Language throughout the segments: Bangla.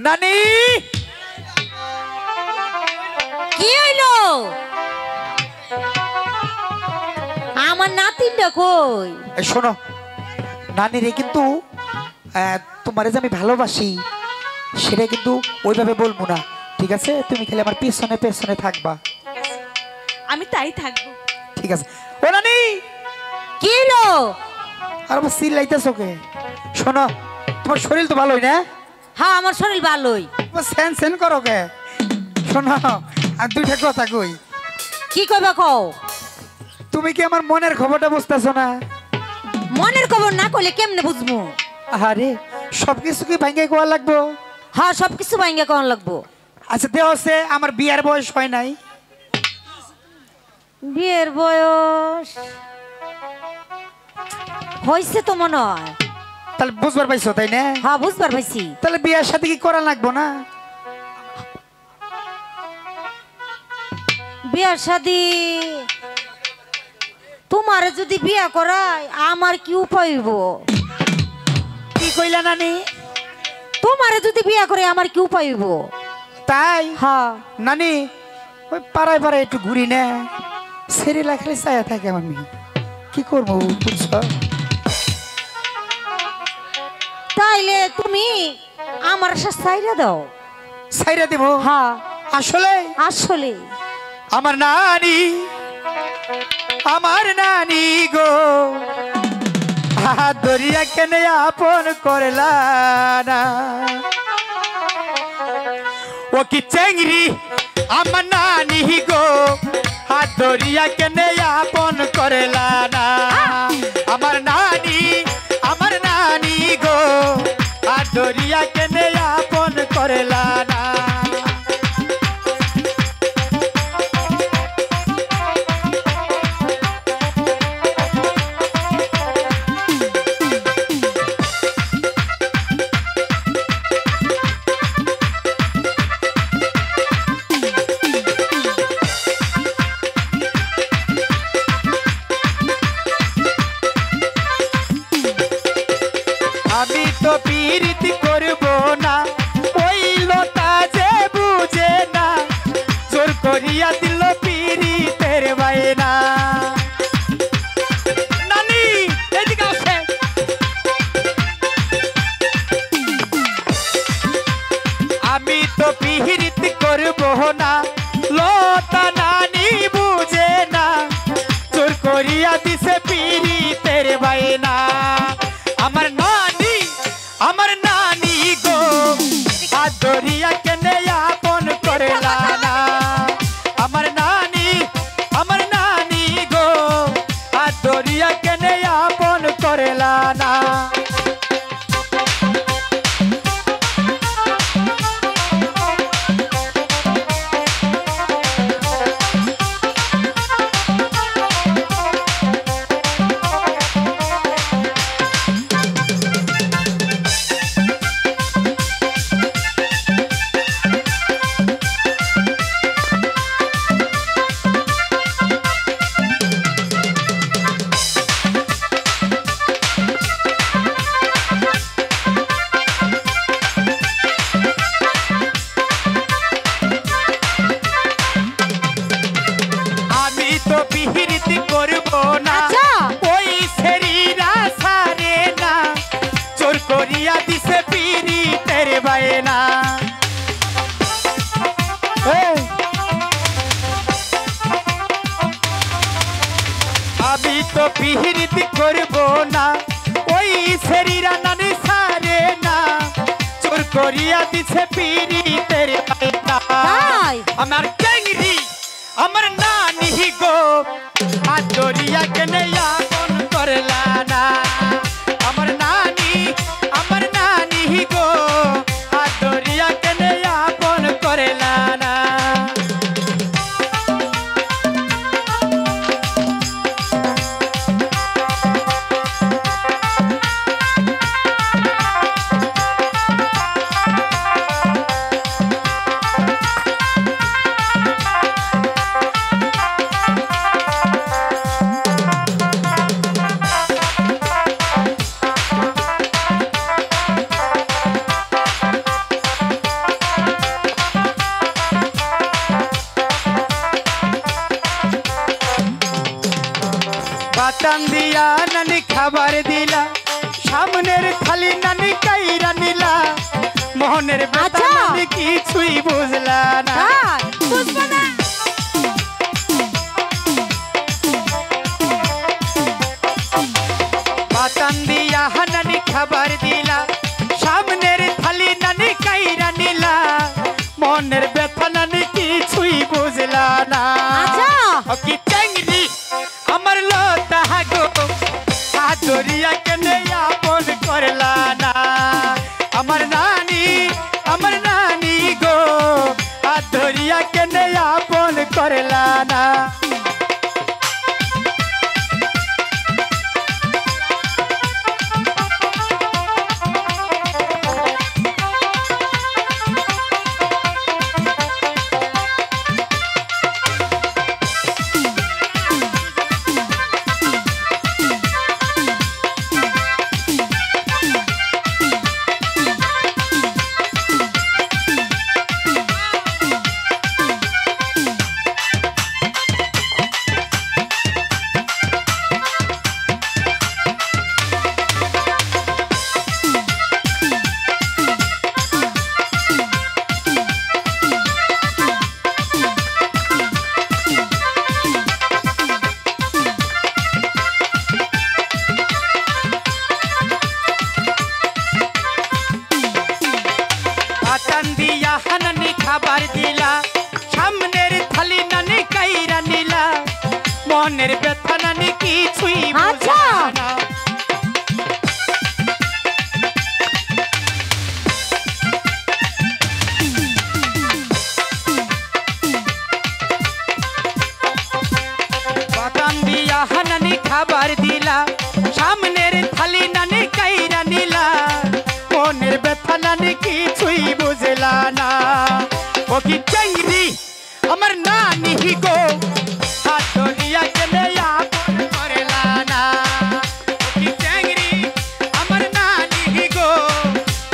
নানি কি হইলো? আমার নাতিনটা কই? শোনো নানি রে, কিন্তু তোমারে যে আমি ভালোবাসি সেটা কিন্তু ওইভাবে বলবো না, ঠিক আছে? তুমি খালি আমার পেছনে পেছনে থাকবা। আমি তাই থাকবো। ঠিক আছে। ও নানি, কি হইলো? আর আমার চিল্লাইতেছো কে? শোনো, তোমার শরীর তো ভালোই না? হ্যাঁ আমার শরীর ভালোই। সেন সেন করো কে? শোনো, আর দুইটা কথা কই। কি কইবা কও? তুমি কি আমার মনের খবরটা বুঝতেছো না? মনের খবর না কইলে কেমনে বুঝবো? আরে সবকিছু কি ভাঙ্গে কোয়া লাগবো? হ্যাঁ সবকিছু ভাঙ্গা কোন লাগবো। আচ্ছা দেহ আছে, আমার বিয়ার বয়স হয় নাই। বিয়ের বয়স হয়েছে তো মনে হয়। তাহলে বুঝবার পাইছো তাই না? হ্যাঁ বুঝবার পাইছি। তাহলে বিয়ার সাথে কি করা লাগবো না? বিয়ার শাদি তোমার যদি বিয়া করায় আমার কি উপায় হইব? কি কইলা নানি? তোমারে যদি বিয়া করে আমার কি উপায় হইব? তাই? হ্যাঁ নানি ওই পাড়ায় পাড়ায় একটু ঘুরি না, সেরে লাখলে ছায়া থাকে আমার মেয়ে, কি করবো বুঝছো? তাইলে তুমি আমার সাথে সাইরা দাও। ছাইরা দেবো? হ্যাঁ আসলে আসলে আমার নানি, আমার নানি গো, হাত ধরিয়া কেনে আপন করলা না। ও কি চেংড়ি আমার নানি গো, হাত ধরিয়া কেনে আপন করলা না। আমার নানি, আমার নানি গো, হাত ধরিয়া কেনে আপন করলা না। আমি তো পীড়িত করব না, ওই লোটা যে বুঝে না, জোর করিয়া দিল পীড়িতের বায়না। নানি এদিকে আসে। আমি তো পীড়িত করব না, লোটা নানি বুঝে না, জোর করিয়া দিছে পীড়িতের বায়না। আমার নানি, আমার নানি গো, হাত ধরিয়া কেনে আপন করলা না। আমার নানি, আমার নানি গো, হাত ধরিয়া কেনে আপন করলা না। আমি তো পীড়িত করব না, আচ্ছা। ওই শরীরা সারে না, জোর করিয়া দিছে পীড়িতের বায়না। আমি তো পীড়িত করব না, ওই শরীরা নানি সারে না, জোর করিয়া দিছে পীড়িতের বায়না। তাই? আমার চেংড়ি, আমার নানি গো, হাত ধরিয়া কেনে আপন করলা না। আমার নানি, আমার নানি গো, হাত ধরিয়া কেনে আপন করলা না। দিয়া নানি খাবার দিলা সামনের থালি নানি কাইরা নিলা মোহনের ব্যথা আচ্ছা। নানি কিছুই বুঝলা না বুঝবো না। বাতান দিয়া নানি খাবার দিলা সামনের থালি নানি কাইরা নিলা মনের ব্যথা নানি কিছুই বুঝলা না আচ্ছা। ও কি চ্যাংরি আমার লতা গো হাজরিয়া কেনে আপন করলা না আমার নানি গো হাজরিয়া কেনে আপন করলা না খাবার দিলা সামনের থালি নানি কাইরা নিলা মনের ব্যথা নানি কিছুই আচ্ছা। বুঝলা না বাদাম দিয়া নানি খাবার দিলা সামনের থালি নানি কাইরা নিলা মনের ব্যথা নানি কিছুই বুঝলা না ও কি চ্যাংরি আমার নানি গো হাতরিয়া কেনে আপন করলা না ও কি চ্যাংরি আমার নানি গো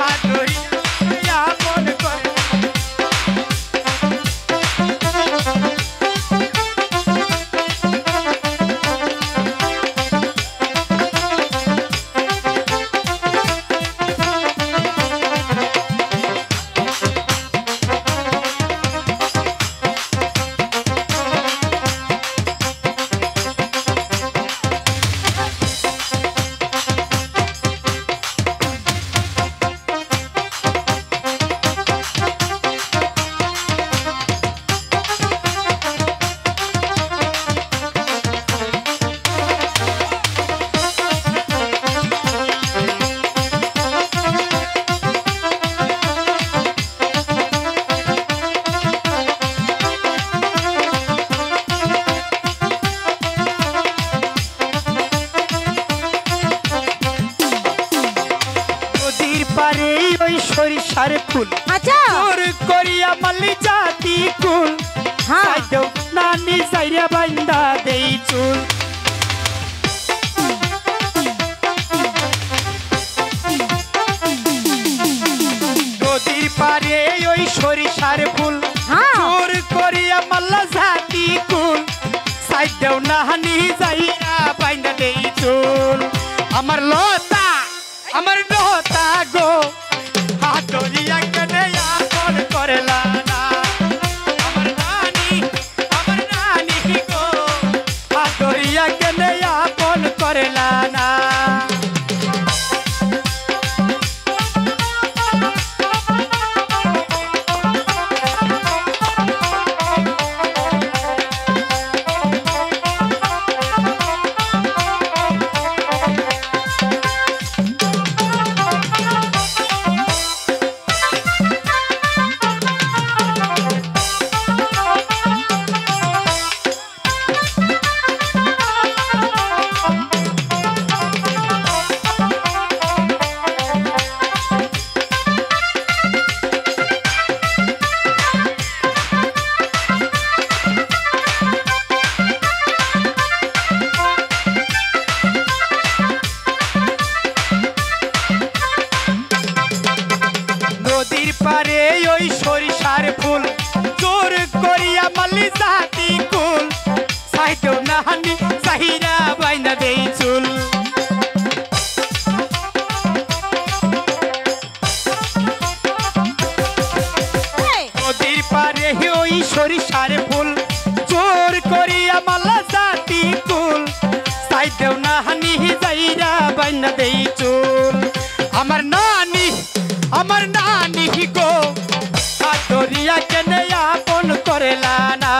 হাতরিয়া আপন করলা পারে ওই সরিষার ফুল আচ্ছা। জোর করিয়া মালি জাতি কুল হ্যাঁ। সাইদেও নানি সাইরা বাইন্দা দেই চুল নদীর পারে ওই সরিষার ফুল হ্যাঁ। জোর করিয়া মাল্লা জাতি কুল সাইদেও নানি সাইরা বাইন্দা দেই চুল আমার লতা গো হাতরিয়া কেনে আপন করলা না আমার নানি গো হাতরিয়া কেনে আপন করলা না নদীর পারে ওই সরিষার ফুল জোর করিয়া মালা জাতি কুল তাই দেও না হানি যাইরা বাইনা দেই চুল আমার নানি গো আদরিয়া কেনে আপন করেলা না